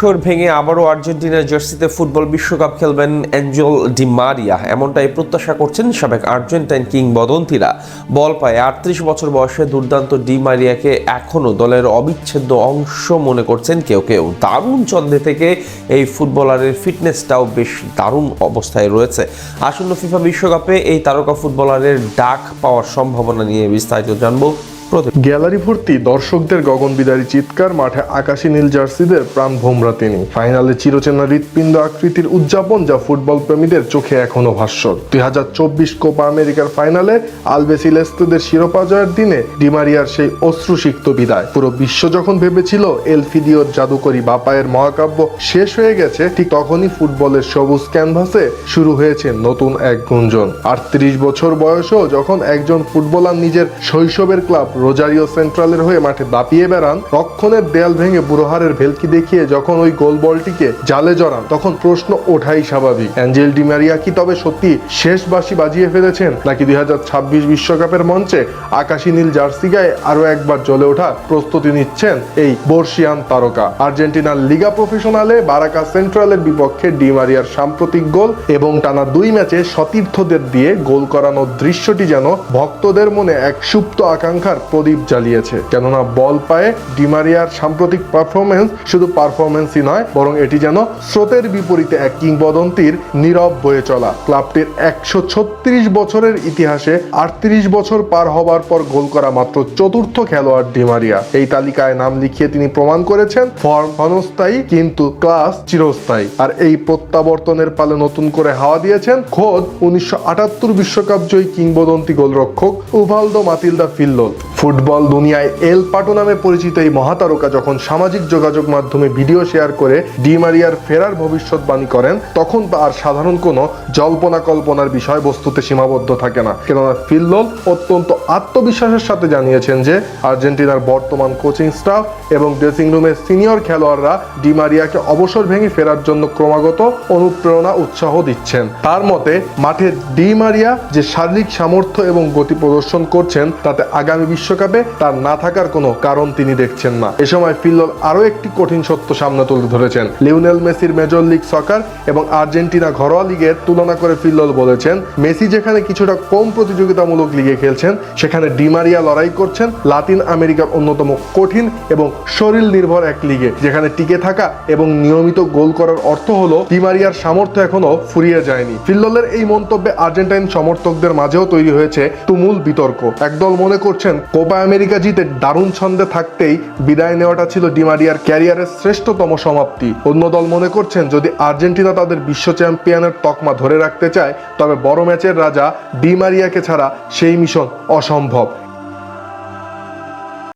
Record ভেঙে আবারও আর্জেন্টিনার জার্সিতে ফুটবল বিশ্বকাপ খেলবেন অ্যাঞ্জেল ডি মারিয়া, এমনটাই প্রত্যাশা করছেন সাবেক আর্জেন্টাইন কিংবদন্তিরা। বল পায়ে 38 বছর বয়সে দুর্দান্ত ডি মারিয়াকে এখনও দলের অবিচ্ছেদ্য অংশ মনে করছেন কেউ কেউ। দারুণ ছন্দে থেকে এই ফুটবলারের ফিটনেসটাও বেশ দারুণ অবস্থায় রয়েছে। আসন্ন ফিফা বিশ্বকাপে এই তারকা ফুটবলারের ডাক পাওয়ার সম্ভাবনা নিয়ে বিস্তারিত জানবো। গ্যালারি ভর্তি দর্শকদের গগনবিদারী চিৎকার, মাঠে আকাশী নীল জার্সিদের প্রাণ ভোমরা তিনি। ফাইনালে চিরচেনা হৃৎপিণ্ড আকৃতির উদযাপন যা ফুটবল প্রেমীদের চোখে এখনো ভাস্বর। 2024 কোপা আমেরিকার ফাইনালে আলবেসিলেস্তেদের শিরোপা জয়ের দিনে ডিমারিয়ার সেই অশ্রুসিক্ত বিদায়। পুরো বিশ্ব যখন ভেবেছিল এলফিদিওর জাদুকরী বাপায়ের মহাকাব্য শেষ হয়ে গেছে, ঠিক তখনই ফুটবলের সবুজ ক্যানভাসে শুরু হয়েছে নতুন এক গুঞ্জন। 38 বছর বয়সেও যখন একজন ফুটবলার নিজের শৈশবের ক্লাব রোজারিও সেন্ট্রালের হয়ে মাঠে দাপিয়ে বেড়ান, রক্ষণের দেয়াল ভেঙে বুড়োহারের ভেলকি দেখিয়ে যখন ওই গোল বলটিকে জালে জড়ান, তখন প্রশ্ন ওঠাই স্বাভাবিক, অ্যাঞ্জেল ডি মারিয়া কি তবে সত্যি শেষ বাঁশি বাজিয়ে ফেলেছেন, নাকি 2026 বিশ্বকাপের মঞ্চে আকাশী নীল জার্সি গায়ে আরো একবার জ্বলে ওঠার প্রস্তুতি নিচ্ছেন এই বর্ষিয়ান তারকা? আর্জেন্টিনার লিগা প্রফেশনালে বারাকা সেন্ট্রালের বিপক্ষে ডি মারিয়ার সাম্প্রতিক গোল এবং টানা 2 ম্যাচে সতীর্থদের দিয়ে গোল করানোর দৃশ্যটি যেন ভক্তদের মনে এক সুপ্ত আকাঙ্ক্ষার প্রদীপ জ্বালিয়েছে। কেননা বল পায়ে ডি মারিয়ার সাম্প্রতিক পারফরমেন্স শুধু পারফরমেন্সই নয়, বরং এটি যেন স্রোতের বিপরীতে এক কিংবদন্তির নীরব বয়ে চলা। ক্লাবটির 136 বছরের ইতিহাসে 38 বছর পার হবার পর গোল করা মাত্র চতুর্থ খেলোয়াড় ডি মারিয়া। এই তালিকায় নাম লিখিয়ে তিনি প্রমাণ করেছেন ফর্ম ক্ষণস্থায়ী কিন্তু ক্লাস চিরস্থায়ী। আর এই প্রত্যাবর্তনের পালে নতুন করে হাওয়া দিয়েছেন খোদ 1978 বিশ্বকাপ জয়ী কিংবদন্তি গোলরক্ষক উভালদো মাতিলদা ফিল্লোল। ফুটবল দুনিয়ায় এল পাটো নামে পরিচিত এই মহাতারকা যখন সামাজিক যোগাযোগ মাধ্যমে ভিডিও শেয়ার করে ডি মারিয়ার ফেরার ভবিষ্যৎবাণী করেন, তখন তা আর সাধারণ কোনো জল্পনা কল্পনার বিষয়বস্তুতে সীমাবদ্ধ থাকে না। কেননা ফিল্লোল অত্যন্ত আত্মবিশ্বাসের সাথে জানিয়েছেন যে আর্জেন্টিনার বর্তমান কোচিং স্টাফ এবং ড্রেসিং রুমের সিনিয়র খেলোয়াড়রা ডি মারিয়াকে অবসর ভেঙে ফেরার জন্য ক্রমাগত অনুপ্রেরণা উৎসাহ দিচ্ছেন। তার মতে মাঠে ডি মারিয়া যে শারীরিক সামর্থ্য এবং গতি প্রদর্শন করছেন, তাতে আগামী বিশ্বকাপে তার না থাকার কোনো কারণ তিনি দেখছেন না। এ সময় ফিল্লোল আরো একটি কঠিন সত্য সামনে তুলে ধরেছেন। লিওনেল মেসির মেজর লিগ সকার এবং আর্জেন্টিনা ঘরোয়া লিগের তুলনা করে ফিল্লোল বলেছেন, মেসি যেখানে কিছুটা কম প্রতিযোগিতামূলক লিগে খেলছেন, সেখানে ডি মারিয়া লড়াই করছেন লাতিন আমেরিকার অন্যতম কঠিন এবং শরীর নির্ভর এক লিগে, যেখানে টিকে থাকা এবং নিয়মিত গোল করার অর্থ হলো ডি মারিয়ার সামর্থ্য এখনো ফুরিয়ে যায়নি। ফিল্লোলের এই মন্তব্যে আর্জেন্টাইন সমর্থকদের মাঝেও তৈরি হয়েছে তুমুল বিতর্ক। একদল মনে করছেন কোপা আমেরিকা জিতে দারুণ ছন্দে থাকতেই বিদায় নেওয়াটা ছিল ডি মারিয়ার ক্যারিয়ারের শ্রেষ্ঠতম সমাপ্তি। অন্য দল মনে করছেন যদি আর্জেন্টিনা তাদের বিশ্ব চ্যাম্পিয়নের তকমা ধরে রাখতে চায়, তবে বড় ম্যাচের রাজা ডি মারিয়াকে ছাড়া সেই মিশন অসম্ভব।